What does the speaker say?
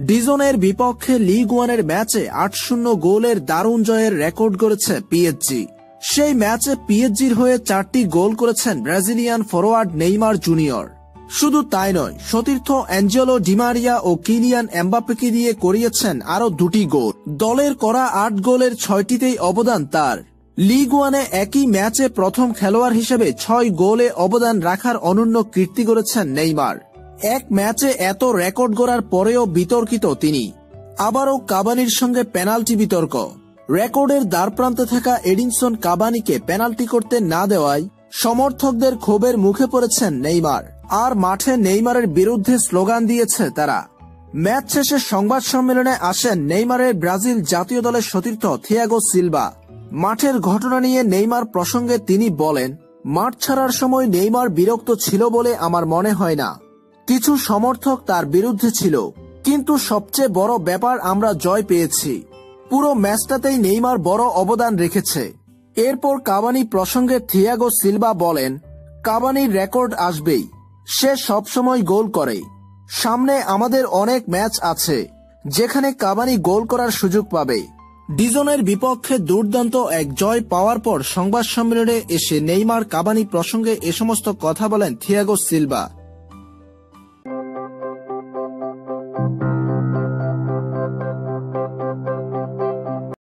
ডিজনের বিপক্ষে লিগ ওয়ানের ম্যাচে ৮-০ গোলের দারুণ জয়ের রেকর্ড গড়েছে পিএসজি। সেই ম্যাচে পিএসজির হয়ে 4টি গোল করেছেন ব্রাজিলিয়ান ফরোয়ার্ড নেইমার জুনিয়র। শুধু তাই নয়, সতীর্থ অ্যাঞ্জেলো ডিমারিয়া ও কিলিয়ান এমবাপ্পেকে দিয়ে করিয়েছেন আরো 2টি গোল। দলের করা 8 গোলের 6টিতেই অবদান তার। লিগ ওয়ানে একই ম্যাচে প্রথম খেলোয়াড় হিসেবে 6 গোলে অবদান রাখার অনন্য কীর্তি গড়েছেন নেইমার। এক ম্যাচে এত রেকর্ড গড়ার পরেও বিতর্কিত তিনি। আবারও কাভানির সঙ্গে পেনাল্টি বিতর্ক। রেকর্ডের দ্বারপ্রান্তে থাকা এডিনসন কাভানিকে পেনাল্টি করতে না দেওয়ায় সমর্থকদের ক্ষোভের মুখে পড়েছেন নেইমার। আর মাঠে নেইমারের বিরুদ্ধে স্লোগান দিয়েছে তারা। ম্যাচ শেষে সংবাদ সম্মেলনে আসেন নেইমারের ব্রাজিল জাতীয় দলের সতীর্থ থিয়াগো সিলভা। মাঠের ঘটনা নিয়ে নেইমার প্রসঙ্গে তিনি বলেন, মাঠ ছাড়ার সময় নেইমার বিরক্ত ছিল বলে আমার মনে হয় না। কিছু সমর্থক তার বিরুদ্ধে ছিল, কিন্তু সবচেয়ে বড় ব্যাপার আমরা জয় পেয়েছি। পুরো ম্যাচটাতেই নেইমার বড় অবদান রেখেছে। এরপর কাভানি প্রসঙ্গে থিয়াগো সিলভা বলেন, কাভানির রেকর্ড আসবেই, সে সবসময় গোল করে। সামনে আমাদের অনেক ম্যাচ আছে যেখানে কাভানি গোল করার সুযোগ পাবে। ডিজনের বিপক্ষে দুর্দান্ত এক জয় পাওয়ার পর সংবাদ সম্মেলনে এসে নেইমার কাভানি প্রসঙ্গে এ সমস্ত কথা বলেন থিয়াগো সিলভা।